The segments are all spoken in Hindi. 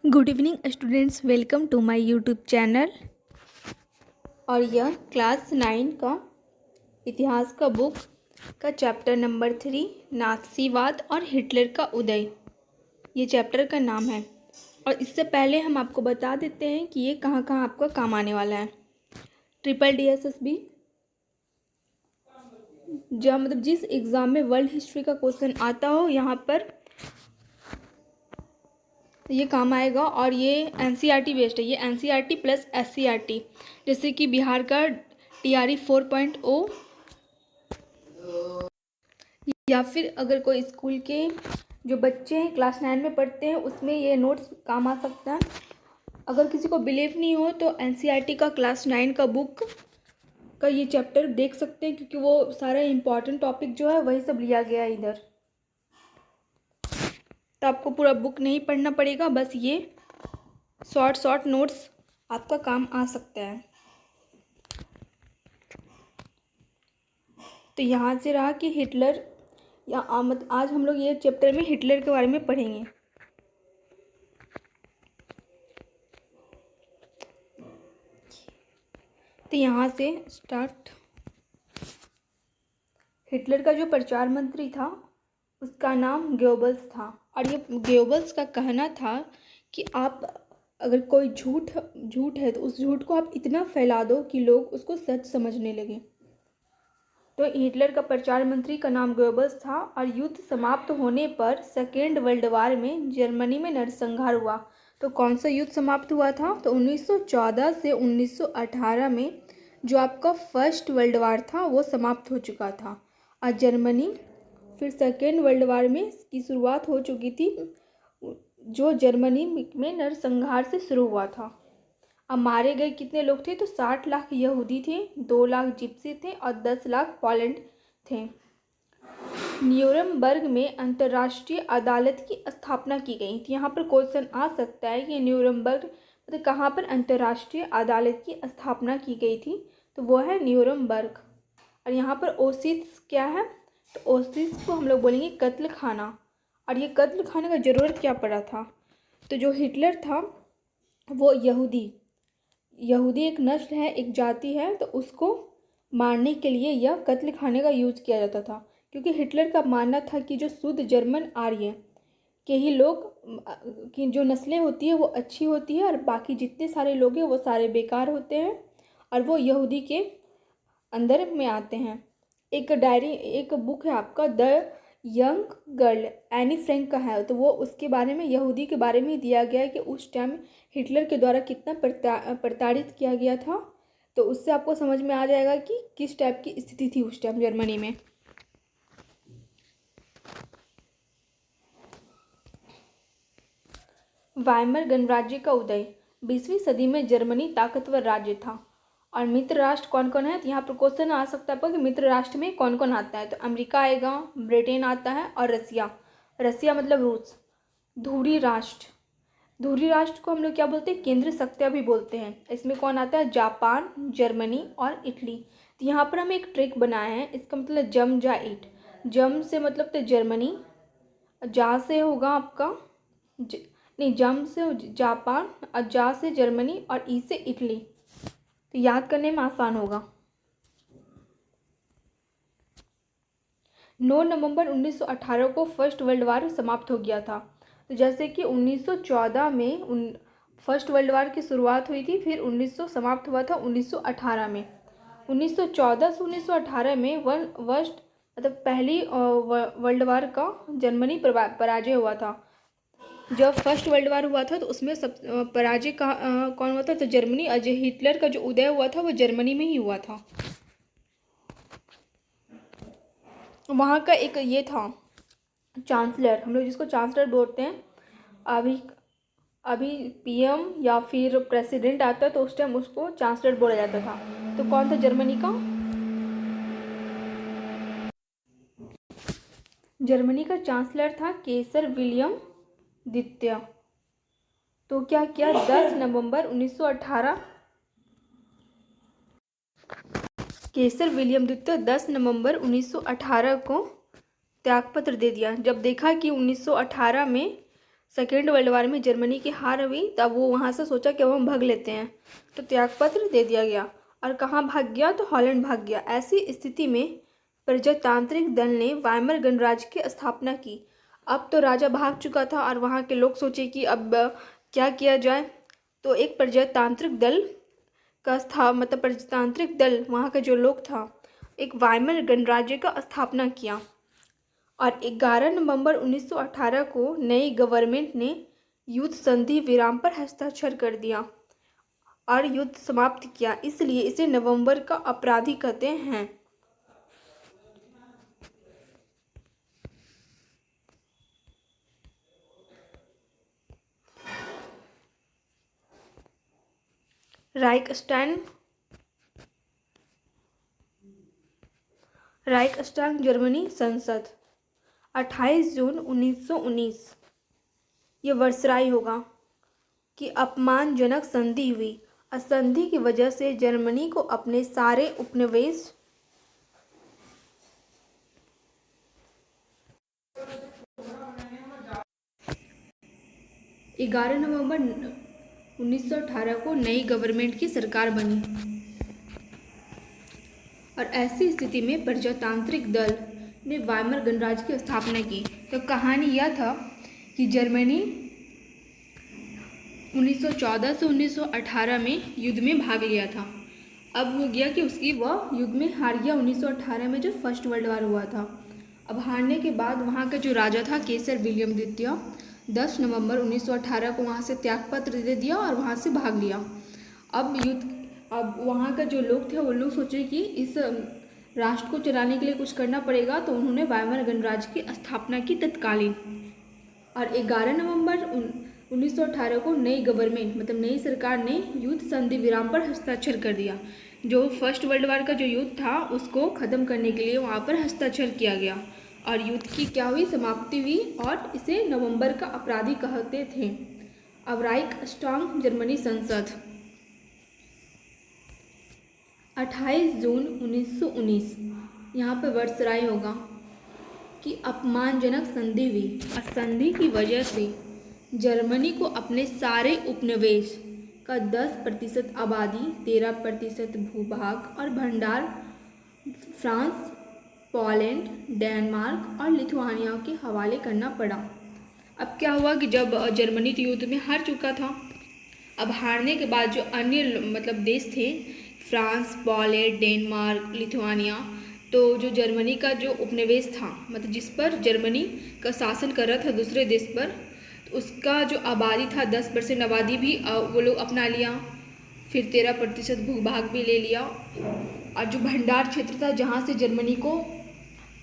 Good evening students, welcome to my YouTube channel. और यह क्लास 9 का इतिहास का बुक का चैप्टर नंबर 3 नाज़ीवाद और हिटलर का उदय, ये चैप्टर का नाम है। और इससे पहले हम आपको बता देते हैं कि ये कहाँ कहाँ आपका काम आने वाला है। ट्रिपल DSSB जब मतलब जिस एग्ज़ाम में वर्ल्ड हिस्ट्री का क्वेश्चन आता हो यहाँ पर तो ये काम आएगा। और ये NCERT बेस्ड है, ये NCERT प्लस SCERT, जैसे कि बिहार का TRE 4.0, या फिर अगर कोई स्कूल के जो बच्चे हैं क्लास 9 में पढ़ते हैं उसमें ये नोट्स काम आ सकता है। अगर किसी को बिलीव नहीं हो तो NCERT का क्लास 9 का बुक का ये चैप्टर देख सकते हैं, क्योंकि वो सारा इम्पॉर्टेंट टॉपिक जो है वही सब लिया गया है इधर। तो आपको पूरा बुक नहीं पढ़ना पड़ेगा, बस ये शॉर्ट नोट्स आपका काम आ सकता है। तो यहाँ से रहा कि हिटलर या आज हम लोग ये चैप्टर में हिटलर के बारे में पढ़ेंगे। तो यहाँ से स्टार्ट। हिटलर का जो प्रचार मंत्री था उसका नाम गोएबल्स था। और ये गोएबल्स का कहना था कि आप अगर कोई झूठ है तो उस झूठ को आप इतना फैला दो कि लोग उसको सच समझने लगें। तो हिटलर का प्रचार मंत्री का नाम गोएबल्स था। और युद्ध समाप्त होने पर सेकेंड वर्ल्ड वार में जर्मनी में नरसंहार हुआ। तो कौन सा युद्ध समाप्त हुआ था? तो 1914 से 1918 में जो आपका फर्स्ट वर्ल्ड वार था वो समाप्त हो चुका था। और जर्मनी फिर सेकेंड वर्ल्ड वार में की शुरुआत हो चुकी थी, जो जर्मनी में नरसंहार से शुरू हुआ था। अब मारे गए कितने लोग थे? तो 60 लाख यहूदी थे, 2 लाख जिप्सी थे और 10 लाख पोलैंड थे। न्यूरमबर्ग में अंतर्राष्ट्रीय अदालत की स्थापना की गई थी। यहाँ पर क्वेश्चन आ सकता है कि न्यूरमबर्ग मतलब कहाँ पर अंतर्राष्ट्रीय अदालत की स्थापना की गई थी? तो वो है न्यूरमबर्ग। और यहाँ पर ओसिस क्या है? तो ओसिस को हम लोग बोलेंगे कत्ल खाना। और ये कत्ल खाने का ज़रूरत क्या पड़ा था? तो जो हिटलर था वो यहूदी एक नस्ल है, एक जाति है, तो उसको मारने के लिए यह कत्ल खाने का यूज किया जाता था। क्योंकि हिटलर का मानना था कि जो शुद्ध जर्मन आर्य के ही लोग की जो नस्लें होती है वो अच्छी होती है और बाकी जितने सारे लोग हैं वो सारे बेकार होते हैं और वो यहूदी के अंदर में आते हैं। एक बुक है आपका the young girl, Anne Frank का है। तो वो उसके बारे में यहूदी के बारे में दिया गया है कि उस टाइम हिटलर के द्वारा कितना प्रताड़ित किया गया था। तो उससे आपको समझ में आ जाएगा कि किस टाइप की स्थिति थी उस टाइम जर्मनी में। वाइमर गणराज्य का उदय। 20वीं सदी में जर्मनी ताकतवर राज्य था। और मित्र राष्ट्र कौन कौन है? तो यहाँ पर क्वेश्चन आ सकता है कि मित्र राष्ट्र में कौन कौन आता है? तो अमेरिका आएगा, ब्रिटेन आता है और रसिया मतलब रूस। धुरी राष्ट्र को हम लोग क्या बोलते हैं? केंद्र शक्तियाँ भी बोलते हैं। इसमें कौन आता है? जापान, जर्मनी और इटली। तो यहाँ पर हम एक ट्रिक बनाए हैं, इसका मतलब जम जा इट। जम से मतलब तो जर्मनी, जा से होगा आपका जम से जापान और जा से जर्मनी और ई से इटली। तो याद करने में आसान होगा। 9 नवंबर 1918 को फर्स्ट वर्ल्ड वार समाप्त हो गया था। तो जैसे कि 1914 में फर्स्ट वर्ल्ड वार की शुरुआत हुई थी, फिर 1900 समाप्त हुआ था 1918 में। 1914 से 1918 में पहली वर्ल्ड वार का जर्मनी पराजय हुआ था। जब फर्स्ट वर्ल्ड वार हुआ था तो उसमें सब पराजय का कौन हुआ था? तो जर्मनी। और हिटलर का जो उदय हुआ था वो जर्मनी में ही हुआ था। वहाँ का एक ये था चांसलर, हम लोग जिसको चांसलर बोलते हैं। अभी PM या फिर प्रेसिडेंट आता तो उस टाइम उसको चांसलर बोला जाता था। तो कौन था जर्मनी का? जर्मनी का चांसलर था केसर विलियम द्वितीय। तो क्या किया? 10 नवंबर 1918 केसर विलियम द्वितीय 10 नवंबर 1918 को त्यागपत्र दे दिया। जब देखा कि 1918 में सेकेंड वर्ल्ड वार में जर्मनी की हार हुई, तब वो वहाँ से सोचा कि अब हम भाग लेते हैं, तो त्यागपत्र दे दिया गया। और कहाँ भाग गया? तो हॉलैंड भाग गया। ऐसी स्थिति में प्रजातांत्रिक दल ने वाइमर गणराज्य की स्थापना की। अब तो राजा भाग चुका था और वहाँ के लोग सोचे कि अब क्या किया जाए, तो एक प्रजातांत्रिक दल का मतलब प्रजातांत्रिक दल वहाँ का जो लोग था, एक वाइमर गणराज्य का स्थापना किया। और 11 नवंबर 1918 को नई गवर्नमेंट ने युद्ध संधि विराम पर हस्ताक्षर कर दिया और युद्ध समाप्त किया, इसलिए इसे नवंबर का अपराधी कहते हैं। राइक्सटैग जर्मनी संसद 28 जून 1919 ये वर्सराई होगा कि अपमानजनक संधि हुई। संधि की वजह से जर्मनी को अपने सारे उपनिवेश 11 नवंबर 1918 को नई गवर्नमेंट की सरकार बनी और ऐसी स्थिति में प्रजातांत्रिक दल ने वाइमर गणराज्य की स्थापना की। तो कहानी यह था कि जर्मनी 1914 से 1918 में युद्ध में भाग लिया था। अब हो गया कि वह युद्ध में हार गया 1918 में, जो फर्स्ट वर्ल्ड वार हुआ था। अब हारने के बाद वहाँ का जो राजा था केसर विलियम द्वितीय 10 नवंबर 1918 को वहाँ से त्यागपत्र दे दिया और वहाँ से भाग लिया। अब वहाँ का जो लोग थे वो लोग सोचे कि इस राष्ट्र को चलाने के लिए कुछ करना पड़ेगा, तो उन्होंने वाइमर गणराज्य की स्थापना की तत्कालीन। और 11 नवंबर 1918 को नई गवर्नमेंट मतलब नई सरकार ने युद्ध संधि विराम पर हस्ताक्षर कर दिया। जो फर्स्ट वर्ल्ड वार का जो युद्ध था उसको ख़त्म करने के लिए वहाँ पर हस्ताक्षर किया गया और युद्ध की क्या हुई? समाप्ति हुई और इसे नवंबर का अपराधी कहते थे। अब राइक्सटैग जर्मनी संसद 28 जून 1919 यहाँ पर वर्सराई होगा कि अपमानजनक संधि हुई और संधि की वजह से जर्मनी को अपने सारे उपनिवेश का 10% आबादी, 13% भूभाग और भंडार फ्रांस, पोलैंड, डेनमार्क और लिथुआनिया के हवाले करना पड़ा। अब क्या हुआ कि जब जर्मनी तो युद्ध में हार चुका था, अब हारने के बाद जो अन्य मतलब देश थे फ्रांस, पोलैंड, डेनमार्क, लिथुआनिया, तो जो जर्मनी का जो उपनिवेश था मतलब जिस पर जर्मनी का शासन कर रहा था दूसरे देश पर, तो उसका जो आबादी था 10% आबादी भी वो लोग अपना लिया, फिर 13% भूभाग भी ले लिया और जो भंडार क्षेत्र था जहाँ से जर्मनी को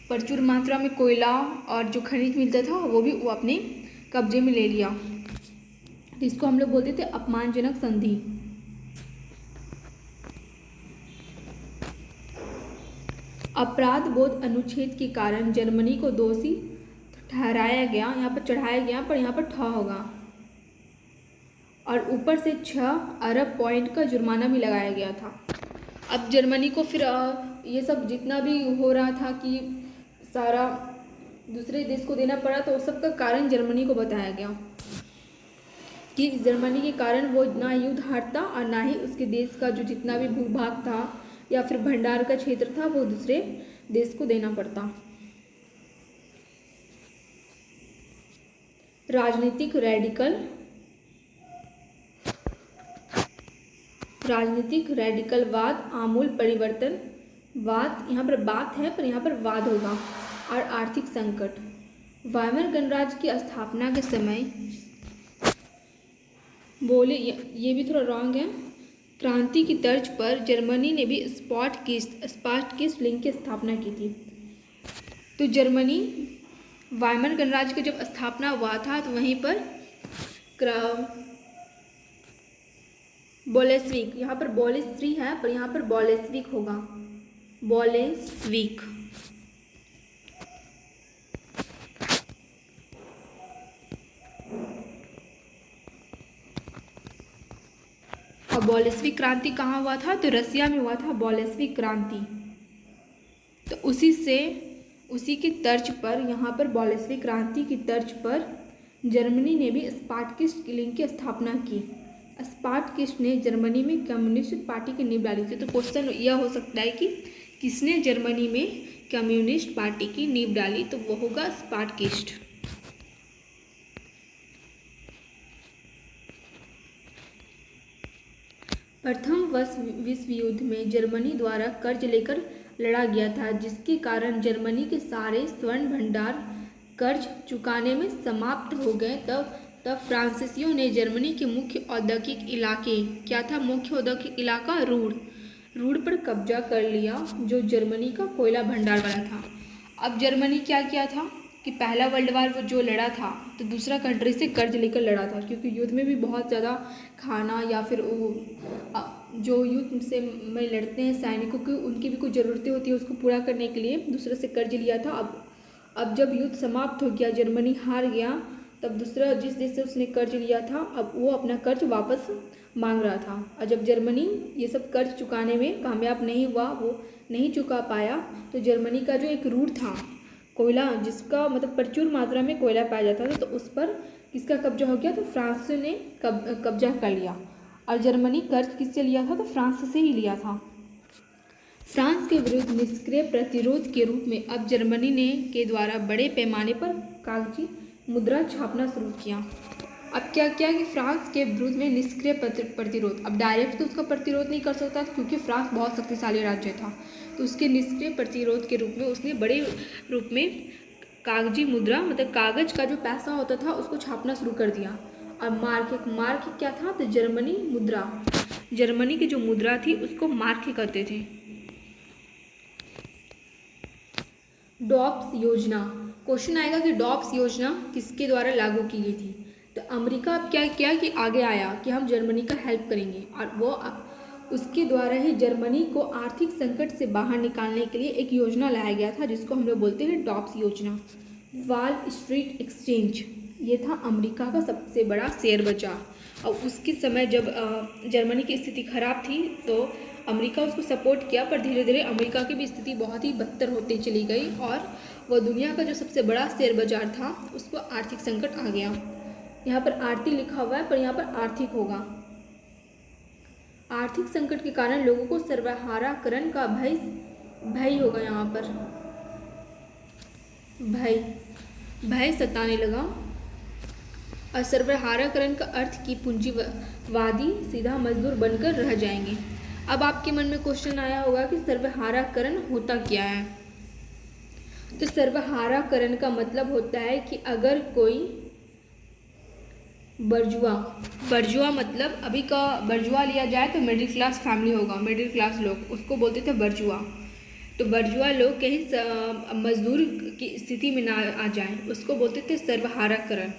प्रचुर मात्रा में कोयला और जो खनिज मिलता था वो भी वो अपने कब्जे में ले लिया। तो इसको हम लोग बोलते थे अपमानजनक संधि। अपराध बोध अनुच्छेद के कारण जर्मनी को दोषी ठहराया गया, यहाँ पर चढ़ाया गया, पर यहाँ पर ठ होगा और ऊपर से 6 अरब पॉइंट का जुर्माना भी लगाया गया था। अब जर्मनी को फिर ये सब जितना भी हो रहा था कि सारा दूसरे देश को देना पड़ा, तो उस सब का कारण जर्मनी को बताया गया कि जर्मनी के कारण वो ना युद्ध हारता और ना ही उसके देश का जो जितना भी भूभाग था या फिर भंडार का क्षेत्र था वो दूसरे देश को देना पड़ता। राजनीतिक रैडिकलवाद, आमूल परिवर्तनवाद, यहाँ पर बात है पर यहाँ पर वाद होगा, और आर्थिक संकट। वाइमर गणराज्य की स्थापना के समय बोले ये भी थोड़ा रॉन्ग है, क्रांति की तर्ज पर जर्मनी ने भी स्पार्टकिस्ट लीग की स्थापना की थी। तो जर्मनी वाइमर गणराज्य की जब स्थापना हुआ था तो वहीं पर बोलेस्विक, यहाँ पर बोलेस्वी है पर यहाँ पर बोलेस्विक होगा, बोलेस्विक। और बोलेस्विक क्रांति कहाँ हुआ था? तो रसिया में हुआ था बोलेस्विक क्रांति। तो उसी की तर्ज पर यहाँ पर बोलेस्विक क्रांति की तर्ज पर जर्मनी ने भी स्पार्टकिस्ट लीग की स्थापना की। स्पार्टकिस्ट ने जर्मनी में कम्युनिस्ट पार्टी की नींव डाली थी। तो क्वेश्चन यह हो सकता है कि किसने जर्मनी में कम्युनिस्ट पार्टी की नींव डाली, तो वो होगा स्पार्टकिस्ट। प्रथम विश्व युद्ध में जर्मनी द्वारा कर्ज लेकर लड़ा गया था, जिसके कारण जर्मनी के सारे स्वर्ण भंडार कर्ज चुकाने में समाप्त हो गए। तब फ्रांसीसियों ने जर्मनी के मुख्य औद्योगिक इलाके, क्या था मुख्य औद्योगिक इलाका, रूड़ पर कब्जा कर लिया, जो जर्मनी का कोयला भंडार वाला था। अब जर्मनी क्या किया था कि पहला वर्ल्ड वार वो जो लड़ा था तो दूसरा कंट्री से कर्ज लेकर लड़ा था, क्योंकि युद्ध में भी बहुत ज़्यादा खाना या फिर जो युद्ध से में लड़ते हैं सैनिकों की, उनकी भी कुछ ज़रूरतें होती है, उसको पूरा करने के लिए दूसरे से कर्ज लिया था। अब जब युद्ध समाप्त हो गया, जर्मनी हार गया, तब दूसरा जिस देश से उसने कर्ज लिया था अब वो अपना कर्ज वापस मांग रहा था। और जब जर्मनी ये सब कर्ज चुकाने में कामयाब नहीं हुआ, वो नहीं चुका पाया, तो जर्मनी का जो एक रूट था कोयला, जिसका मतलब प्रचुर मात्रा में कोयला पाया जाता था, तो उस पर किसका कब्जा हो गया, तो फ्रांस ने कब्जा कर लिया। और जर्मनी कर्ज किससे लिया था, तो फ्रांस से ही लिया था। फ्रांस के विरुद्ध निष्क्रिय प्रतिरोध के रूप में अब जर्मनी ने के द्वारा बड़े पैमाने पर कागजी मुद्रा छापना शुरू किया। अब क्या किया कि फ्रांस के विरुद्ध में निष्क्रिय प्रतिरोध, अब डायरेक्ट तो उसका प्रतिरोध नहीं कर सकता क्योंकि फ्रांस बहुत शक्तिशाली राज्य था, तो उसके निष्क्रिय प्रतिरोध के रूप में उसने बड़े रूप में कागजी मुद्रा, मतलब कागज का जो पैसा होता था उसको छापना शुरू कर दिया। और मार्क क्या था, तो जर्मनी मुद्रा, जर्मनी की जो मुद्रा थी उसको मार्क कहते थे। डॉप्स योजना, क्वेश्चन आएगा कि डॉप्स योजना किसके द्वारा लागू की गई थी। तो अमेरिका अब क्या किया कि आगे आया कि हम जर्मनी का हेल्प करेंगे, और वो उसके द्वारा ही जर्मनी को आर्थिक संकट से बाहर निकालने के लिए एक योजना लाया गया था, जिसको हम लोग बोलते हैं डॉप्स योजना। वॉल स्ट्रीट एक्सचेंज, ये था अमेरिका का सबसे बड़ा शेयर बाजार, और उसके समय जब जर्मनी की स्थिति खराब थी तो अमेरिका उसको सपोर्ट किया, पर धीरे धीरे अमेरिका की भी स्थिति बहुत ही बदतर होती चली गई और वह दुनिया का जो सबसे बड़ा शेयर बाजार था उसको आर्थिक संकट आ गया। यहाँ पर आर्थिक लिखा हुआ है पर यहाँ पर आर्थिक होगा। आर्थिक संकट के कारण लोगों को सर्वहाराकरण का भय होगा, यहाँ पर भय सताने लगा। और सर्वहाराकरण का अर्थ की पूंजीवादी सीधा मजदूर बनकर रह जाएंगे। अब आपके मन में क्वेश्चन आया होगा कि सर्वहाराकरण होता क्या है। तो सर्वहाराकरण का मतलब होता है कि अगर कोई बर्जुआ मतलब अभी का बर्जुआ लिया जाए तो मिडिल क्लास फैमिली होगा, मिडिल क्लास लोग, उसको बोलते थे बर्जुआ। तो बर्जुआ लोग कहीं मजदूर की स्थिति में ना आ जाए, उसको बोलते थे सर्वहाराकरण।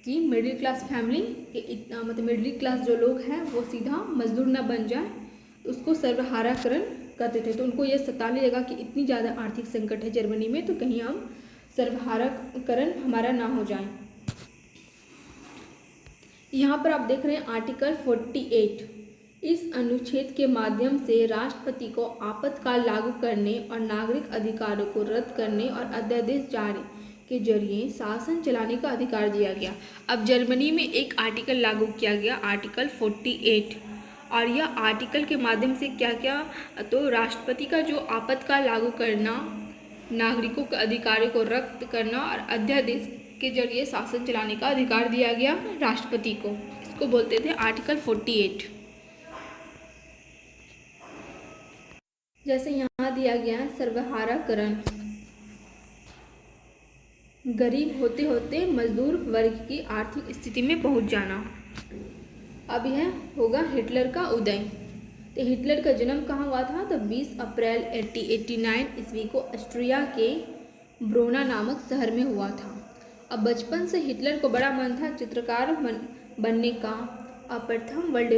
कि मिडिल क्लास फैमिली मतलब मिडिल क्लास जो लोग हैं वो सीधा मजदूर ना बन जाए, तो उसको सर्वहाराकरण कहते थे। तो उनको ये सताने लगा कि इतनी ज़्यादा आर्थिक संकट है जर्मनी में, तो कहीं हम सर्वहाराकरण हमारा ना हो जाए। यहाँ पर आप देख रहे हैं आर्टिकल 48। इस अनुच्छेद के माध्यम से राष्ट्रपति को आपातकाल लागू करने और नागरिक अधिकारों को रद्द करने और अध्यादेश जारी के जरिए शासन चलाने का अधिकार दिया गया। अब जर्मनी में एक आर्टिकल लागू किया गया, आर्टिकल 48, और यह आर्टिकल के माध्यम से क्या क्या, तो राष्ट्रपति का जो आपातकाल लागू करना, नागरिकों के अधिकारों को रद्द करना और अध्यादेश के जरिए शासन चलाने का अधिकार दिया गया राष्ट्रपति को। इसको बोलते थे आर्टिकल 48। जैसे यहाँ दिया गया है सर्वहाराकरण, गरीब होते होते मजदूर वर्ग की आर्थिक स्थिति में पहुँच जाना। अब यह होगा हिटलर का उदय। तो हिटलर का जन्म कहाँ हुआ था, तो 20 अप्रैल 1889 ईस्वी को ऑस्ट्रिया के ब्रोना नामक शहर में हुआ था। अब बचपन से हिटलर को बड़ा मन था चित्रकार बनने का, और प्रथम वर्ल्ड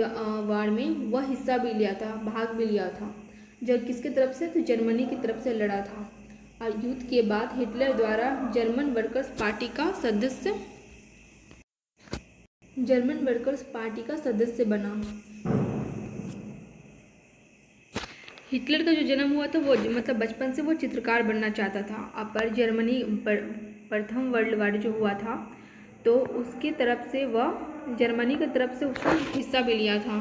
वार में वह हिस्सा भी लिया था, भाग भी लिया था। जब किसकी तरफ से, तो जर्मनी की तरफ से लड़ा था। और युद्ध के बाद हिटलर द्वारा जर्मन वर्कर्स पार्टी का सदस्य बना। हिटलर का जो जन्म हुआ था वो मतलब बचपन से वो चित्रकार बनना चाहता था। पर जर्मनी प्रथम वर्ल्ड वार जो हुआ था तो उसकी तरफ से वह जर्मनी की तरफ से उसने हिस्सा भी लिया था।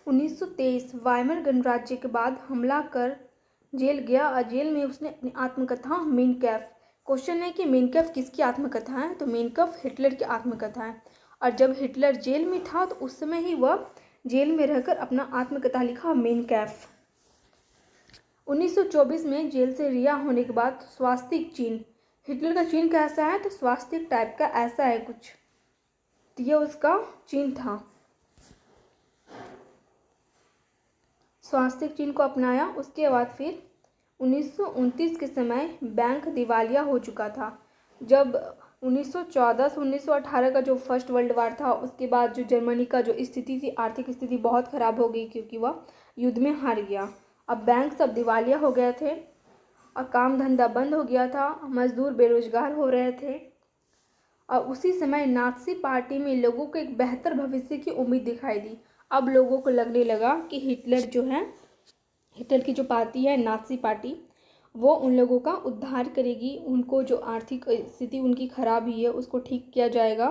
1923 वाइमर गणराज्य के बाद हमला कर जेल गया और जेल में उसने अपनी आत्मकथा मेन कैफ। क्वेश्चन है कि मेन कैफ किसकी आत्मकथा है, तो मेन कैफ हिटलर की आत्मकथा है। और जब हिटलर जेल में था तो उस समय ही वह जेल में रहकर अपना आत्मकथा लिखा मेन कैफ। 1924 में जेल से रिहा होने के बाद स्वास्तिक चिन्ह, हिटलर का चिन्ह कैसा है, तो स्वास्तिक टाइप का ऐसा है कुछ, तो ये उसका चिन्ह था। स्वास्तिक चिन्ह को अपनाया। उसके बाद फिर 1929 के समय बैंक दिवालिया हो चुका था। जब 1914 से 1918 का जो फर्स्ट वर्ल्ड वार था, उसके बाद जो जर्मनी का जो स्थिति थी, आर्थिक स्थिति बहुत ख़राब हो गई क्योंकि वह युद्ध में हार गया। अब बैंक सब दिवालिया हो गए थे और काम धंधा बंद हो गया था, मजदूर बेरोजगार हो रहे थे। और उसी समय नाज़ी पार्टी में लोगों को एक बेहतर भविष्य की उम्मीद दिखाई दी। अब लोगों को लगने लगा कि हिटलर जो है, हिटलर की जो पार्टी है नाज़ी पार्टी, वो उन लोगों का उद्धार करेगी, उनको जो आर्थिक स्थिति उनकी खराब ही है उसको ठीक किया जाएगा।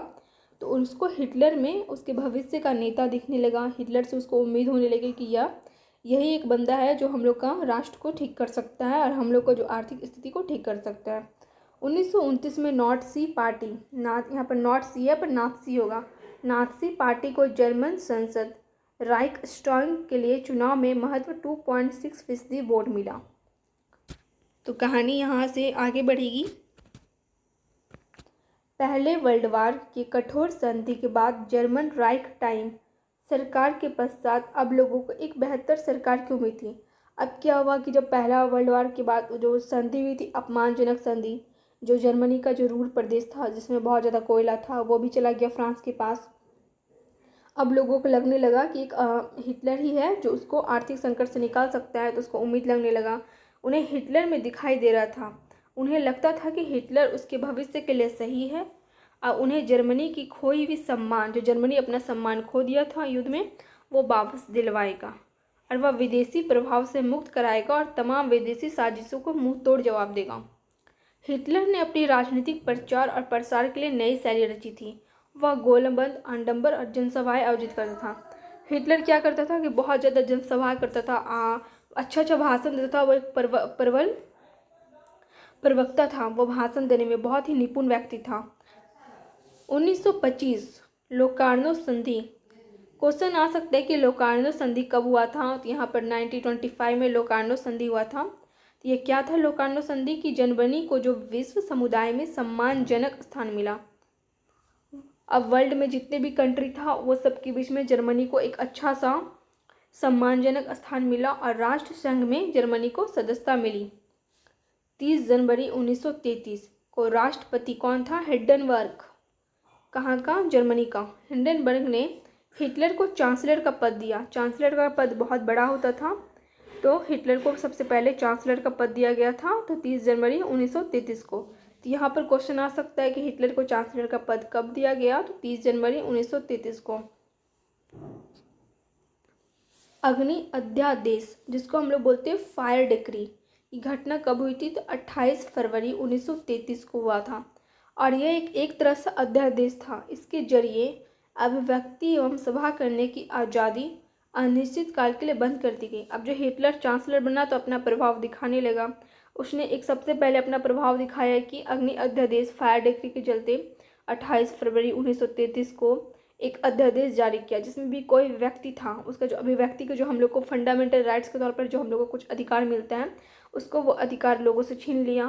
तो उसको हिटलर में उसके भविष्य का नेता दिखने लगा। हिटलर से उसको उम्मीद होने लगी कि यही एक बंदा है जो हम लोग का राष्ट्र को ठीक कर सकता है और हम लोग को जो आर्थिक स्थिति को ठीक कर सकता है। 1929 में नाज़ी पार्टी, यहाँ पर नॉट सी है पर नाज़ी होगा, नाज़ी पार्टी को जर्मन संसद राइक्सटाग के लिए चुनाव में महत्व 2.6% वोट मिला। तो कहानी यहाँ से आगे बढ़ेगी। पहले वर्ल्ड वार की कठोर संधि के बाद जर्मन राइक्सटाग सरकार के पश्चात अब लोगों को एक बेहतर सरकार की उम्मीद थी। अब क्या हुआ कि जब पहला वर्ल्ड वार के बाद जो संधि हुई थी, अपमानजनक संधि, जो जर्मनी का जो रूर प्रदेश था जिसमें बहुत ज़्यादा कोयला था, वो भी चला गया फ्रांस के पास। अब लोगों को लगने लगा कि एक हिटलर ही है जो उसको आर्थिक संकट से निकाल सकता है, तो उसको उम्मीद लगने लगा। उन्हें हिटलर में दिखाई दे रहा था, उन्हें लगता था कि हिटलर उसके भविष्य के लिए सही है और उन्हें जर्मनी की खोई हुई सम्मान, जो जर्मनी अपना सम्मान खो दिया था युद्ध में, वो वापस दिलवाएगा और वह विदेशी प्रभाव से मुक्त कराएगा और तमाम विदेशी साजिशों को मुंह तोड़ जवाब देगा। हिटलर ने अपनी राजनीतिक प्रचार और प्रसार के लिए नई शैली रची थी। वह गोलबंद, आडंबर और जनसभाएं आयोजित करता था। हिटलर क्या करता था कि बहुत ज़्यादा जनसभाएं करता था, अच्छा अच्छा भाषण देता था। वो एक प्रबल प्रवक्ता था, वो भाषण देने में बहुत ही निपुण व्यक्ति था। 1925 लोकार्नो संधि। क्वेश्चन आ सकता है कि लोकार्नो संधि कब हुआ था, तो यहाँ पर 1925 में लोकार्नो संधि हुआ था। तो ये क्या था लोकार्नो संधि की, जर्मनी को जो विश्व समुदाय में सम्मानजनक स्थान मिला। अब वर्ल्ड में जितने भी कंट्री था वो सब के बीच में जर्मनी को एक अच्छा सा सम्मानजनक स्थान मिला और राष्ट्र संघ में जर्मनी को सदस्यता मिली। 30 जनवरी 1933 को राष्ट्रपति कौन था, हिंडनबर्ग। कहाँ का, जर्मनी का। हिंडनबर्ग ने हिटलर को चांसलर का पद दिया। चांसलर का पद बहुत बड़ा होता था, तो हिटलर को सबसे पहले चांसलर का पद दिया गया था, तो 30 जनवरी 1933 को। तो यहाँ पर क्वेश्चन आ सकता है कि हिटलर को चांसलर का पद कब दिया गया, तो 30 जनवरी 1933 को। अग्नि अध्यादेश, जिसको हम लोग बोलते हैं फायर डिक्री, ये घटना कब हुई थी, तो 28 फरवरी 1933 को हुआ था। और यह एक तरह से अध्यादेश था। इसके जरिए अभिव्यक्ति एवं सभा करने की आज़ादी अनिश्चित काल के लिए बंद कर दी गई। अब जो हिटलर चांसलर बना तो अपना प्रभाव दिखाने लगा। उसने एक सबसे पहले अपना प्रभाव दिखाया कि अग्नि अध्यादेश फायर डिक्री के चलते 28 फरवरी 1933 को एक अध्यादेश जारी किया, जिसमें भी कोई व्यक्ति था उसका जो अभिव्यक्ति के जो हम लोग को फंडामेंटल राइट्स के तौर पर जो हम लोग को कुछ अधिकार मिलते हैं, उसको वो अधिकार लोगों से छीन लिया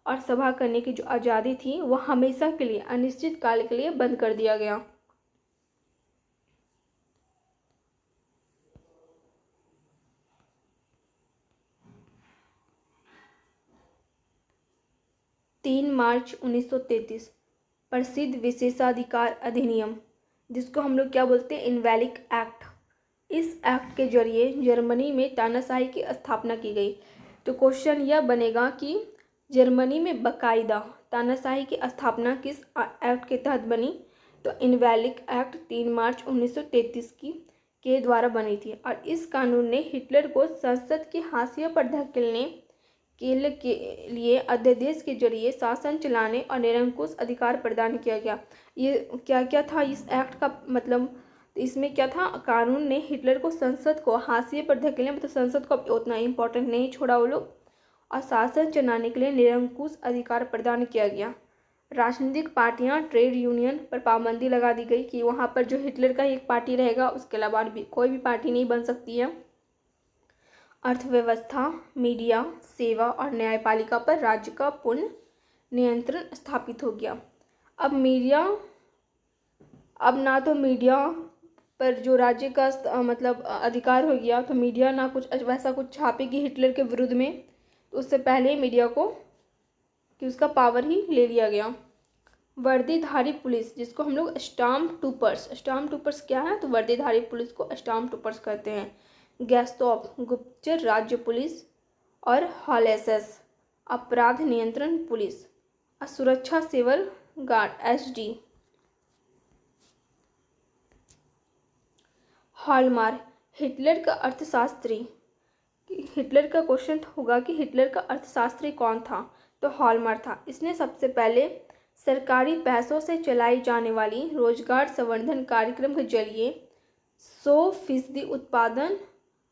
और सभा करने की जो आज़ादी थी वो हमेशा के लिए अनिश्चित काल के लिए बंद कर दिया गया। तीन मार्च 1933 प्रसिद्ध विशेषाधिकार अधिनियम, जिसको हम लोग क्या बोलते हैं, इनवैलिड एक्ट। इस एक्ट के जरिए जर्मनी में तानाशाही की स्थापना की गई। तो क्वेश्चन यह बनेगा कि जर्मनी में बाकायदा तानाशाही की स्थापना किस एक्ट के तहत बनी, तो इनवैलिड एक्ट 3 मार्च 1933 के द्वारा बनी थी। और इस कानून ने हिटलर को संसद की हाशिए पर धकेलने के लिए अध्यादेश के जरिए शासन चलाने और निरंकुश अधिकार प्रदान किया गया। ये क्या क्या था इस एक्ट का मतलब? इसमें क्या था, कानून ने हिटलर को संसद को हाशिए पर धकेलने, मतलब संसद को उतना इम्पोर्टेंट नहीं छोड़ा वो लोग, और शासन चलाने के लिए निरंकुश अधिकार प्रदान किया गया। राजनीतिक पार्टियां, ट्रेड यूनियन पर पाबंदी लगा दी गई कि वहाँ पर जो हिटलर का एक पार्टी रहेगा उसके अलावा भी कोई भी पार्टी नहीं बन सकती है। अर्थव्यवस्था, मीडिया, सेवा और न्यायपालिका पर राज्य का पूर्ण नियंत्रण स्थापित हो गया। अब ना तो मीडिया पर जो राज्य का मतलब अधिकार हो गया, तो मीडिया ना कुछ वैसा कुछ छापेगी हिटलर के विरुद्ध में, तो उससे पहले मीडिया को कि उसका पावर ही ले लिया गया। वर्दीधारी पुलिस, जिसको हम लोग स्टाम्प टूपर्स क्या है, तो वर्दीधारी पुलिस को स्टाम्प टूपर्स कहते हैं। गैस्टॉप, गुप्तचर राज्य पुलिस, और हॉलेसेस, अपराध नियंत्रण पुलिस, सुरक्षा सेवर गार्ड, एसडी। हॉलमार्क, हिटलर का अर्थशास्त्री। हिटलर का क्वेश्चन होगा कि हिटलर का अर्थशास्त्री कौन था, तो हॉलमार्क था। इसने सबसे पहले सरकारी पैसों से चलाई जाने वाली रोजगार संवर्धन कार्यक्रम के जरिए 100% उत्पादन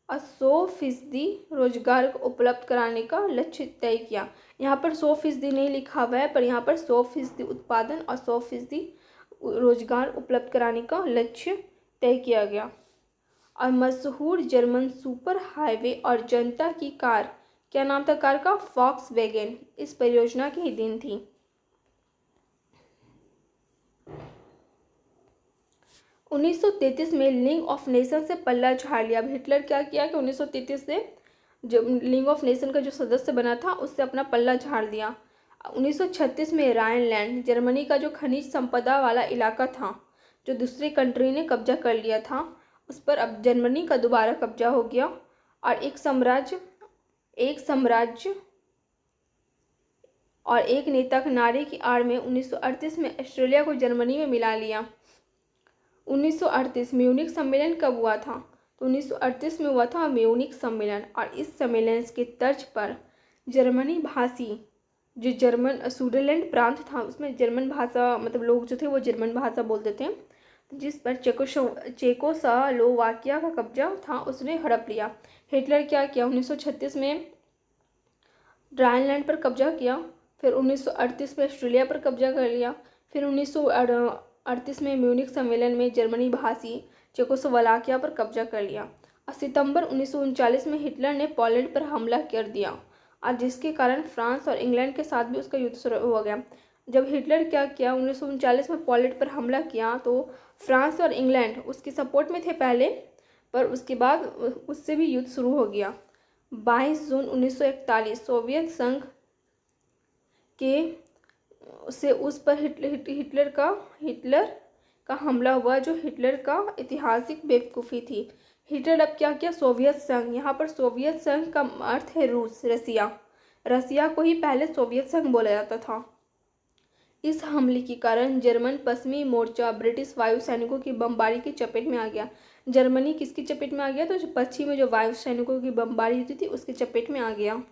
और 100% रोजगार को उपलब्ध कराने का लक्ष्य तय किया। यहाँ पर 100% नहीं लिखा हुआ है, पर यहाँ पर 100% उत्पादन और 100% रोजगार उपलब्ध कराने का लक्ष्य तय किया गया। और मशहूर जर्मन सुपर हाईवे और जनता की कार, क्या नाम था कार का, फॉक्सवैगन, इस परियोजना की देन थी। – 1933 में लीग ऑफ नेशन से पल्ला झाड़ लिया। अब हिटलर क्या किया कि 1933 से जो लीग ऑफ नेशन का जो सदस्य बना था उससे अपना पल्ला झाड़ दिया। 1936 में राइनलैंड, जर्मनी का जो खनिज संपदा वाला इलाका था जो दूसरी कंट्री ने कब्जा कर लिया था, उस पर अब जर्मनी का दोबारा कब्जा हो गया। और एक साम्राज्य और एक नेता के नारे की आड़ में 1938 में ऑस्ट्रेलिया को जर्मनी में मिला लिया। 1938 म्यूनिख सम्मेलन कब हुआ था, तो 1938 में हुआ था म्यूनिख सम्मेलन। और इस सम्मेलन के तर्ज पर जर्मनी भाषी जो स्विट्जरलैंड प्रांत था उसमें जर्मन भाषा मतलब लोग जो थे वो जर्मन भाषा बोलते थे, जिस पर चेकोस्लोवाकिया का कब्जा था उसने हड़प लिया। हिटलर क्या किया, 1936 में राइनलैंड पर कब्जा किया, फिर 1938 में ऑस्ट्रेलिया पर कब्जा कर लिया, फिर 1938 में म्यूनिख सम्मेलन में जर्मनी भाषी चेकोस्लोवाकिया पर कब्जा कर लिया। और सितंबर 1939 में हिटलर ने पोलैंड पर हमला कर दिया, और जिसके कारण फ्रांस और इंग्लैंड के साथ भी उसका युद्ध शुरू हो गया। जब हिटलर क्या किया, 1939 में पोलैंड पर हमला किया, तो फ्रांस और इंग्लैंड उसकी सपोर्ट में थे पहले, पर उसके बाद उससे भी युद्ध शुरू हो गया। 22 जून 1941 सोवियत संघ के से उस पर हिटलर का हमला हुआ, जो हिटलर का ऐतिहासिक बेवकूफ़ी थी। हिटलर अब क्या किया, सोवियत संघ, यहाँ पर सोवियत संघ का अर्थ है रूस, रसिया को ही पहले सोवियत संघ बोला जाता था। इस हमले के कारण जर्मन पश्चिमी मोर्चा ब्रिटिश वायु सैनिकों की बमबारी की चपेट में आ गया। जर्मनी किसकी चपेट में आ गया, तो पश्चिम में जो वायु सैनिकों की बमबारी होती थी उसकी चपेट में आ गया।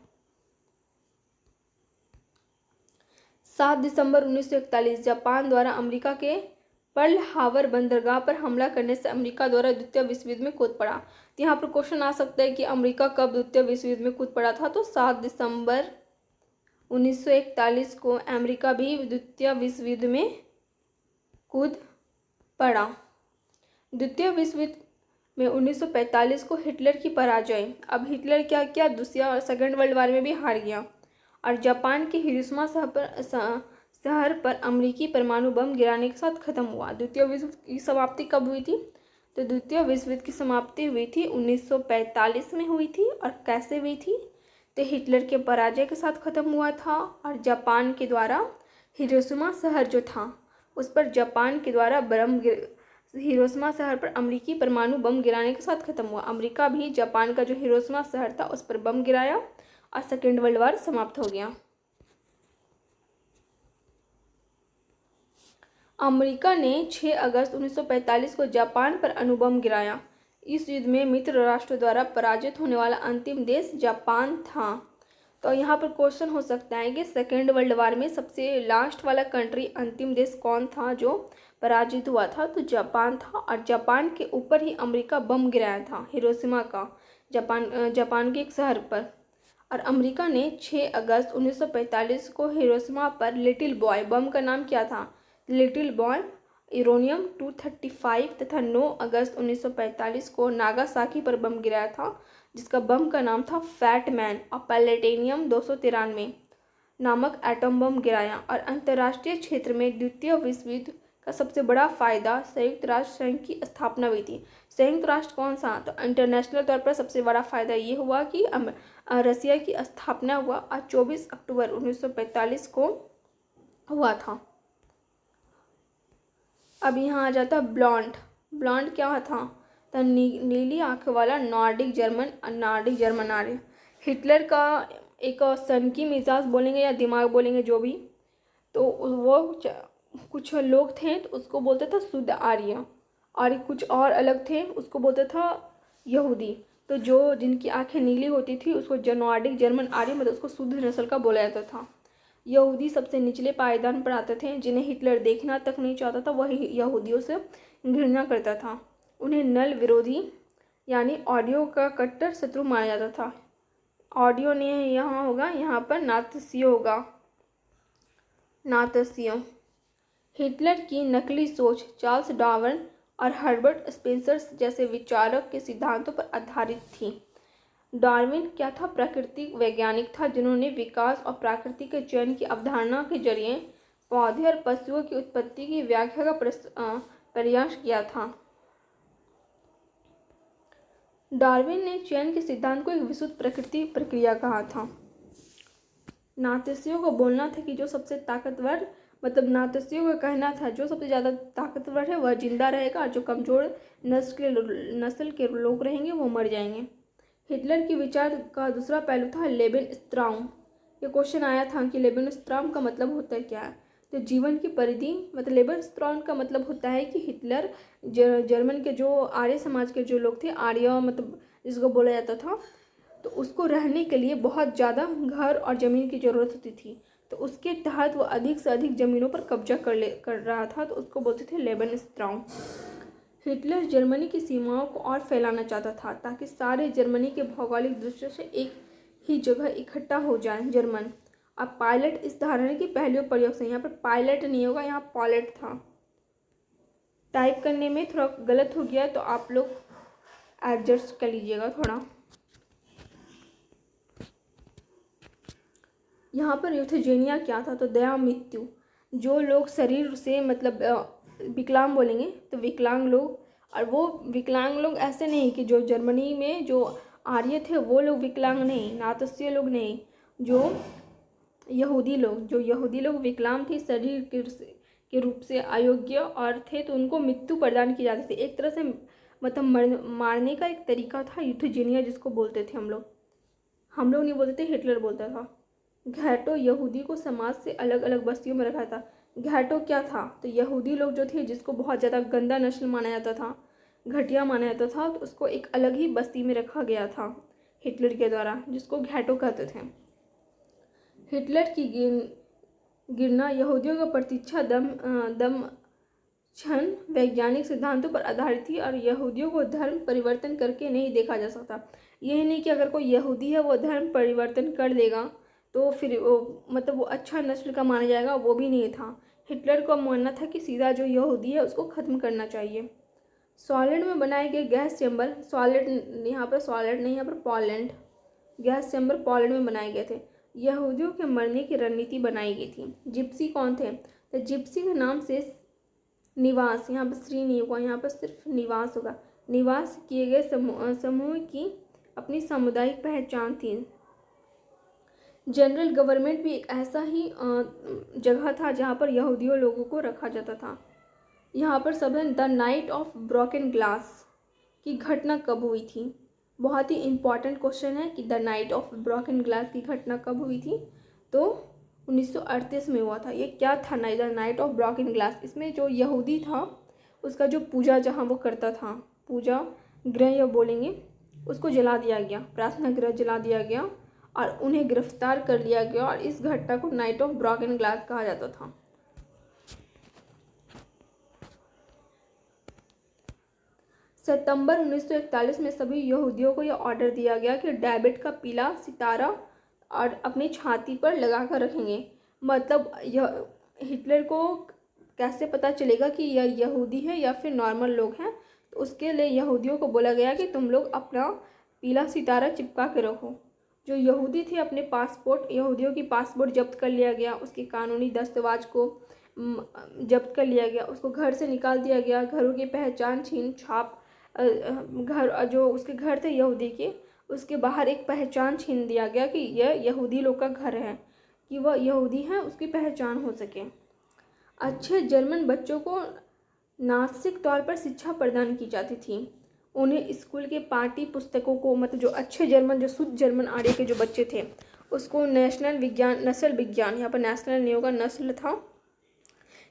7 दिसंबर 1941 जापान द्वारा अमेरिका के पर्ल हार्बर बंदरगाह पर हमला करने से अमेरिका द्वारा द्वितीय विश्व युद्ध में कूद पड़ा। तो यहाँ पर क्वेश्चन आ सकता है कि अमेरिका कब द्वितीय विश्व युद्ध में कूद पड़ा था, तो 7 दिसंबर 1941 को अमेरिका भी द्वितीय विश्व युद्ध में कूद पड़ा। द्वितीय विश्व युद्ध में 1945 को हिटलर की पराजय। अब हिटलर क्या किया, दूसरा और सेकेंड वर्ल्ड वॉर में भी हार गया, और जापान के हिरोशिमा शहर पर अमेरिकी परमाणु बम गिराने के साथ खत्म हुआ। द्वितीय विश्व की समाप्ति कब हुई थी, तो द्वितीय विश्व युद्ध की समाप्ति हुई थी 1945 में हुई थी। और कैसे हुई थी, तो हिटलर के पराजय के साथ खत्म हुआ था, और जापान के द्वारा हिरोशिमा शहर जो था उस पर जापान के द्वारा हिरोशिमा शहर पर अमेरिकी परमाणु बम गिराने के साथ खत्म हुआ। अमेरिका भी जापान का जो हिरोशिमा शहर था उस पर बम गिराया और सेकेंड वर्ल्ड वॉर समाप्त हो गया। अमेरिका ने 6 अगस्त 1945 को जापान पर अणुबम गिराया। इस युद्ध में मित्र राष्ट्रों द्वारा पराजित होने वाला अंतिम देश जापान था। तो यहाँ पर क्वेश्चन हो सकता है कि सेकेंड वर्ल्ड वार में सबसे लास्ट वाला कंट्री, अंतिम देश कौन था जो पराजित हुआ था? तो जापान था। और जापान के ऊपर ही अमेरिका बम गिराया था, हिरोशिमा का, जापान के एक शहर पर। और अमेरिका ने 6 अगस्त 1945 को हिरोशिमा पर लिटिल बॉय, बम का नाम क्या था? लिटिल बॉय यूरेनियम 235, तथा 9 अगस्त 1945 को नागासाकी पर बम गिराया था, जिसका बम का नाम था फैट मैन, और प्लेटिनियम 293 नामक एटम बम गिराया। और अंतर्राष्ट्रीय क्षेत्र में द्वितीय विश्व युद्ध का सबसे बड़ा फायदा संयुक्त राष्ट्र संघ की स्थापना हुई थी। संयुक्त राष्ट्र कौन सा? तो इंटरनेशनल तौर पर सबसे बड़ा फायदा ये हुआ कि रसिया की स्थापना हुआ और 24 अक्टूबर 1945 को हुआ था। अब यहाँ आ जाता ब्लॉन्ड। ब्लॉन्ड क्या था? तो नीली आंखों वाला नॉर्डिक जर्मन आर्य। हिटलर का एक सन की मिजाज बोलेंगे या दिमाग बोलेंगे, जो भी, तो वो कुछ लोग थे तो उसको बोलते था शुद्ध आर्य, और कुछ और अलग थे उसको बोलते था यहूदी। तो जो जिनकी आंखें नीली होती थी उसको नॉर्डिक जर्मन आर्य, मतलब उसको शुद्ध नस्ल का बोला जाता था। यहूदी सबसे निचले पायदान पर आते थे, जिन्हें हिटलर देखना तक नहीं चाहता था, वह यहूदियों से घृणा करता था। उन्हें नल विरोधी यानी ऑडियो का कट्टर शत्रु माना जाता था। ऑडियो ने यहाँ होगा, यहाँ पर नात्सियों होगा, नात्सियों। हिटलर की नकली सोच चार्ल्स डार्विन और हर्बर्ट स्पेंसर जैसे विचारक के सिद्धांतों पर आधारित थी। डार्विन क्या था? प्राकृतिक वैज्ञानिक था, जिन्होंने विकास और प्रकृति के चयन की अवधारणा के जरिए पौधे और पशुओं की उत्पत्ति की व्याख्या का प्रयास किया था। डार्विन ने चयन के सिद्धांत को एक विशुद्ध प्रकृति प्रक्रिया कहा था। नात्सियों को बोलना था कि जो सबसे ताकतवर, मतलब नात्सियों का कहना था जो सबसे ज़्यादा ताकतवर है वह जिंदा रहेगा, और जो कमज़ोर नस्ल के लोग रहेंगे वो मर जाएंगे। हिटलर की विचार का दूसरा पहलू था लेबेनस्ट्राउम। ये क्वेश्चन आया था कि लेबेनस्ट्राउम का मतलब होता है क्या है? तो जीवन की परिधि, मतलब लेबेनस्ट्राउम का मतलब होता है कि हिटलर जर्मन के जो आर्य समाज के जो लोग थे, आर्य मतलब जिसको बोला जाता था, तो उसको रहने के लिए बहुत ज़्यादा घर और ज़मीन की ज़रूरत होती थी। तो उसके तहत वो अधिक से अधिक ज़मीनों पर कब्जा कर रहा था, तो उसको बोलते थे लेबेनस्ट्राउम। हिटलर जर्मनी की सीमाओं को और फैलाना चाहता था, ताकि सारे जर्मनी के भौगोलिक दृष्टि से एक ही जगह इकट्ठा हो जाए जर्मन। अब पायलट इस धारणा की पहली प्रयोग से, यहाँ पर पायलट नहीं होगा, यहाँ पॉलेट था। टाइप करने में थोड़ा गलत हो गया तो आप लोग एडजस्ट कर लीजिएगा थोड़ा। यहाँ पर यूथेजेनिया क्या था? तो दया मृत्यु। जो लोग शरीर से मतलब विकलांग बोलेंगे तो विकलांग लोग, और वो विकलांग लोग ऐसे नहीं कि जो जर्मनी में जो आर्य थे वो लोग विकलांग नहीं, नात्सीय लोग नहीं, जो यहूदी लोग विकलांग थे, शरीर के रूप से अयोग्य और थे, तो उनको मृत्यु प्रदान की जाती थी। एक तरह से मतलब मारने का एक तरीका था यूथेजेनिया, जिसको बोलते थे हम लोग नहीं बोलते थे, हिटलर बोलता था। घैटो यहूदी को समाज से अलग अलग बस्तियों में रखा था। घैटो क्या था? तो यहूदी लोग जो थे जिसको बहुत ज़्यादा गंदा नस्ल माना जाता था, घटिया माना जाता था, तो उसको एक अलग ही बस्ती में रखा गया था हिटलर के द्वारा, जिसको घैटो कहते थे। हिटलर की गिरना यहूदियों का प्रतीक्षा दम क्षण वैज्ञानिक सिद्धांतों पर आधारित थी, और यहूदियों को धर्म परिवर्तन करके नहीं देखा जा सकता। यही नहीं कि अगर कोई यहूदी है वो धर्म परिवर्तन कर देगा तो फिर वो मतलब वो अच्छा नस्ल का माना जाएगा, वो भी नहीं था। हिटलर को मानना था कि सीधा जो यहूदी है उसको ख़त्म करना चाहिए। सॉलिड में बनाए गए गैस चैम्बर, सॉलिड यहाँ पर सॉलिड नहीं, यहाँ पर पोलैंड, गैस चैम्बर पोलैंड में बनाए गए थे। यहूदियों के मरने की रणनीति बनाई गई थी। जिप्सी कौन थे? तो जिप्सी के नाम से निवास, यहाँ पर श्री नहीं होगा, यहाँ पर सिर्फ निवास होगा। निवास किए गए समूह की अपनी सामुदायिक पहचान थी। जनरल गवर्नमेंट भी एक ऐसा ही जगह था जहाँ पर यहूदियों लोगों को रखा जाता था। यहाँ पर सब the night of broken glass की घटना कब हुई थी? बहुत ही इम्पॉर्टेंट क्वेश्चन है कि the night of broken glass की घटना कब हुई थी? तो 1938 में हुआ था। ये क्या था the night of broken glass? इसमें जो यहूदी था उसका जो पूजा जहाँ वो करता था, पूजा गृह या बोलेंगे, उसको जला दिया गया, प्रार्थना गृह जला दिया गया, और उन्हें गिरफ्तार कर लिया गया और इस घटना को नाइट ऑफ ब्रोकन ग्लास कहा जाता था। सितंबर 1941 में सभी यहूदियों को यह ऑर्डर दिया गया कि डेविड का पीला सितारा और अपनी छाती पर लगा कर रखेंगे। मतलब यह हिटलर को कैसे पता चलेगा कि यह यहूदी है या फिर नॉर्मल लोग हैं, तो उसके लिए यहूदियों को बोला गया कि तुम लोग अपना पीला सितारा चिपका के रखो। जो यहूदी थे अपने पासपोर्ट, यहूदियों की पासपोर्ट जब्त कर लिया गया, उसके कानूनी दस्तावेज को जब्त कर लिया गया, उसको घर से निकाल दिया गया, घरों की पहचान छीन छाप घर जो उसके घर थे यहूदी के, उसके बाहर एक पहचान छीन दिया गया कि यह यहूदी लोग का घर है, कि वह यहूदी हैं उसकी पहचान हो सके। अच्छे जर्मन बच्चों को नास्तिक तौर पर शिक्षा प्रदान की जाती थी। उन्हें स्कूल के पाठ्य पुस्तकों को, मतलब जो अच्छे जर्मन, जो शुद्ध जर्मन आर्य के जो बच्चे थे, उसको नेशनल विज्ञान, नस्ल विज्ञान, यहाँ पर नेशनल नहीं होगा, नस्ल था,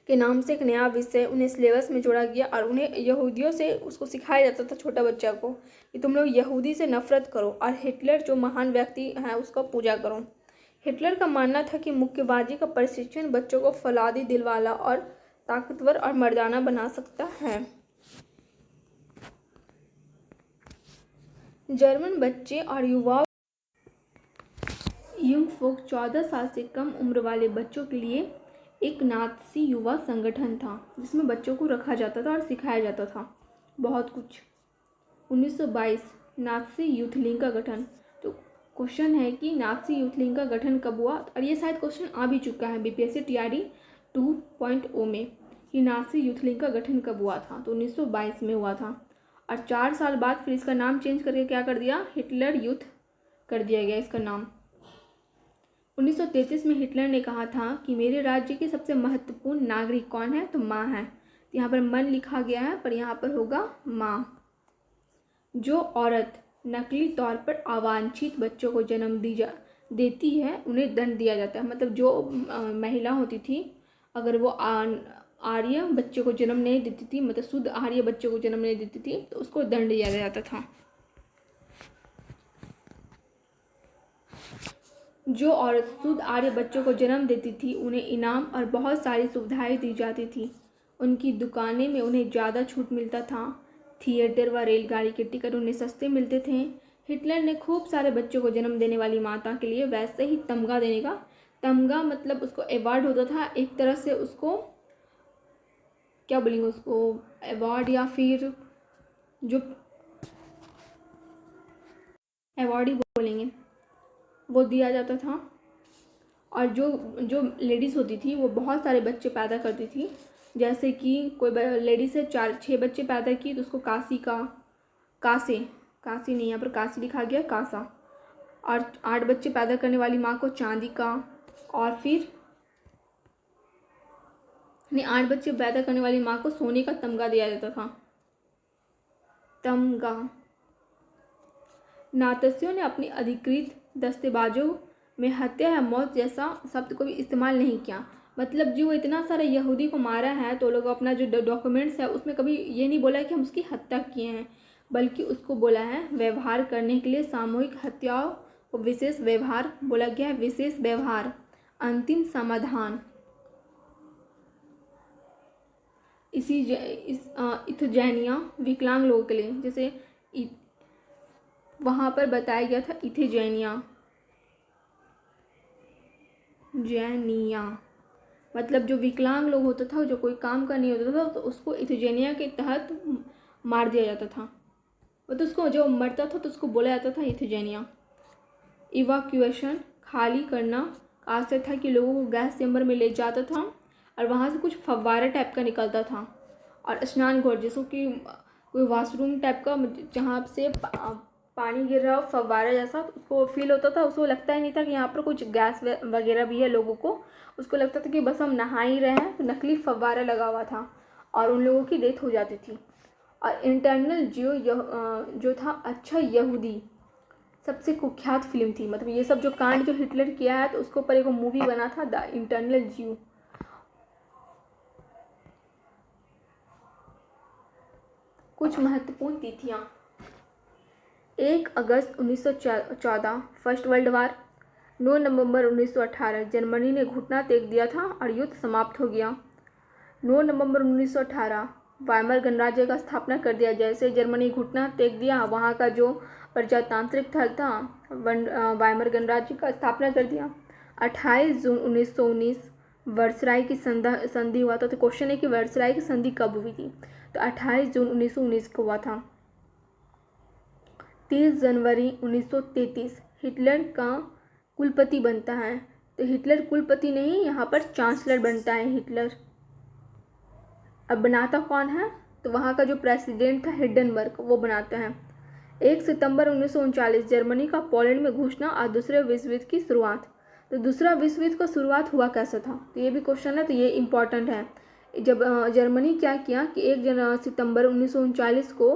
के नाम से एक नया विषय उन्हें सिलेबस में जोड़ा गया और उन्हें यहूदियों से उसको सिखाया जाता था, छोटा बच्चा को, कि तुम लोग यहूदी से नफरत करो और हिटलर जो महान व्यक्ति है उसका पूजा करो। हिटलर का मानना था कि मुक्केबाजी का प्रशिक्षण बच्चों को फौलादी, दिलवाला और ताकतवर और मर्दाना बना सकता है। जर्मन बच्चे और युवाओं, यंग फोक 14 साल से कम उम्र वाले बच्चों के लिए एक नात्सी युवा संगठन था जिसमें बच्चों को रखा जाता था और सिखाया जाता था बहुत कुछ। 1922 नात्सी यूथ लीग का गठन। तो क्वेश्चन है कि नात्सी यूथ लीग का गठन कब हुआ, और ये शायद क्वेश्चन आ भी चुका है बीपीएससी टीआरडी 2.0 में, कि नात्सी यूथ लीग का गठन कब हुआ था। तो 1922 में हुआ था, और 4 साल बाद फिर इसका नाम चेंज करके क्या कर दिया, हिटलर यूथ कर दिया गया इसका नाम। 1933 में हिटलर ने कहा था कि मेरे राज्य की सबसे महत्वपूर्ण नागरिक कौन है, तो माँ है। तो यहाँ पर मन लिखा गया है, पर यहाँ पर होगा माँ। जो औरत नकली तौर पर अवांछित बच्चों को जन्म देती है उन्हें दंड दिया जाता है। मतलब जो महिला होती थी, अगर वो आर्य बच्चों को जन्म नहीं देती थी, मतलब शुद्ध आर्य बच्चों को जन्म नहीं देती थी, तो उसको दंड दिया जाता था। जो औरत शुद्ध आर्य बच्चों को जन्म देती थी उन्हें इनाम और बहुत सारी सुविधाएं दी जाती थी। उनकी दुकानें में उन्हें ज़्यादा छूट मिलता था। थिएटर व रेलगाड़ी के टिकट उन्हें सस्ते मिलते थे। हिटलर ने खूब सारे बच्चों को जन्म देने वाली माता के लिए वैसे ही तमगा देने का, तमगा मतलब उसको अवार्ड होता था एक तरह से, उसको क्या बोलेंगे, उसको अवार्ड या फिर जो अवार्ड ही बोलेंगे, वो दिया जाता था। और जो जो लेडीज़ होती थी वो बहुत सारे बच्चे पैदा करती थी। जैसे कि कोई लेडीज़ से 4-6 बच्चे पैदा किए तो उसको कासी नहीं, यहाँ पर कासी लिखा गया, कासा। और 8 बच्चे पैदा करने वाली माँ को चांदी का, और फिर 8 बच्चे पैदा करने वाली माँ को सोने का तमगा दिया जाता था, तमगा। नात्सियों ने अपनी अधिकृत दस्तावेजों में हत्या या मौत जैसा शब्द को भी इस्तेमाल नहीं किया। मतलब जो इतना सारा यहूदी को मारा है तो लोग अपना जो डॉक्यूमेंट्स है उसमें कभी ये नहीं बोला कि हम उसकी हत्या किए हैं, बल्कि उसको बोला है व्यवहार करने के लिए सामूहिक हत्याओं को विशेष व्यवहार बोला गया है, विशेष व्यवहार, अंतिम समाधान। इथेजेनिया विकलांग लोगों के लिए, जैसे वहाँ पर बताया गया था इथेजेनिया, मतलब जो विकलांग लोग होता था, जो कोई काम का नहीं होता था, तो उसको इथेजेनिया के तहत मार दिया जाता था। तो उसको जो मरता था तो उसको बोला जाता था इथेजेनिया। इवाक्यूएशन खाली करना का अर्थ था कि लोगों को गैस चैम्बर में ले जाता था और वहाँ से कुछ फव्वारा टाइप का निकलता था। और स्नान घोर, जैसे कि कोई वॉशरूम टाइप का जहाँ से पानी गिर रहा हो फव्वारा जैसा, उसको फील होता था। उसको लगता ही नहीं था कि यहाँ पर कुछ गैस वगैरह भी है, लोगों को उसको लगता था कि बस हम नहा ही रहे हैं। तो नकली फव्वारा लगा हुआ था और उन लोगों की डेथ हो जाती थी। और इंटरनल जो था अच्छा यहूदी सबसे कुख्यात फिल्म थी। मतलब ये सब जो कांड जो हिटलर किया है तो उसके ऊपर एक मूवी बना था, द इंटरनल ज्यू। कुछ महत्वपूर्ण तिथियाँ: 1 अगस्त 1914 फर्स्ट वर्ल्ड वार, 9 नवंबर 1918 जर्मनी ने घुटना टेक दिया था और युद्ध समाप्त हो गया। 9 नवंबर 1918 वाइमर गणराज्य का स्थापना कर दिया। जैसे जर्मनी घुटना टेक दिया, वहाँ का जो प्रजातांत्रिक थल था वाइमर गणराज्य का स्थापना कर दिया। 28 जून 1919 वर्सराय की संधि हुआ था। तो क्वेश्चन है कि वर्सराय की संधि कब हुई थी, तो 28 जून 1919 को हुआ था। 30 जनवरी 1933 हिटलर का कुलपति बनता है। तो हिटलर कुलपति नहीं, यहाँ पर चांसलर बनता है हिटलर। अब बनाता कौन है, तो वहाँ का जो प्रेसिडेंट था हिंडनबर्ग, वो बनाता है। 1 सितंबर 1939 जर्मनी का पोलैंड में घुसना और दूसरे विश्व युद्ध की शुरुआत। तो दूसरा विश्व युद्ध का शुरुआत हुआ कैसे था, तो ये भी क्वेश्चन है, तो ये इम्पॉर्टेंट है। जब जर्मनी क्या किया कि 1 सितंबर 1939 को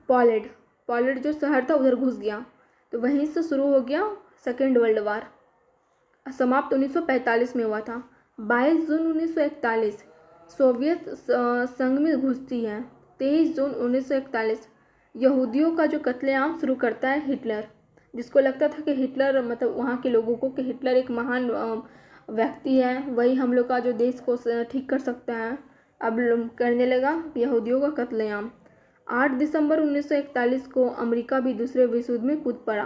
पोलैंड जो शहर था उधर घुस गया। तो वहीं से शुरू हो गया सेकेंड वर्ल्ड वार। समाप्त 1945 में हुआ था। 22 जून 1941 सोवियत संघ में घुसती है। 23 जून 1941 यहूदियों का जो कत्लेआम शुरू करता है हिटलर, जिसको लगता था कि हिटलर मतलब वहाँ के लोगों को कि हिटलर एक महान व्यक्ति है, वही हम लोग का जो देश को ठीक कर सकता है, अब करने लगा यहूदियों का कत्लेआम। 8 दिसंबर 1941 को अमेरिका भी दूसरे विश्व युद्ध में कूद पड़ा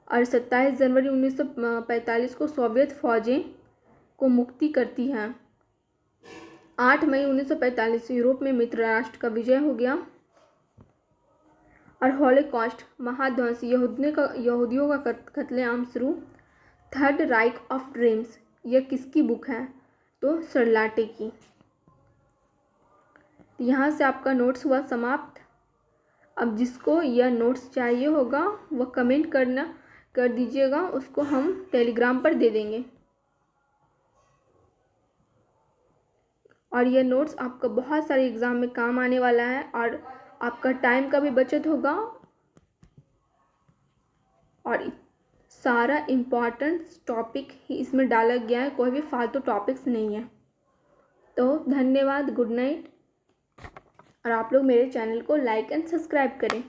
और 27 जनवरी 1945 को सोवियत फौजें को मुक्ति करती है। 8 मई 1945 यूरोप में मित्र राष्ट्र का विजय हो गया और हॉलोकॉस्ट महाध्वंस यहूदियों का कत्लेआम शुरू। थर्ड राइक ऑफ ड्रीम्स, यह किसकी बुक है, तो सरलाटे की। यहाँ से आपका नोट्स हुआ समाप्त। अब जिसको यह नोट्स चाहिए होगा वह कमेंट कर दीजिएगा, उसको हम टेलीग्राम पर दे देंगे। और यह नोट्स आपका बहुत सारे एग्ज़ाम में काम आने वाला है और आपका टाइम का भी बचत होगा और सारा इम्पॉर्टेंट टॉपिक ही इसमें डाला गया है, कोई भी फालतू टॉपिक्स नहीं है। तो धन्यवाद, गुड नाइट। और आप लोग मेरे चैनल को लाइक एंड सब्सक्राइब करें।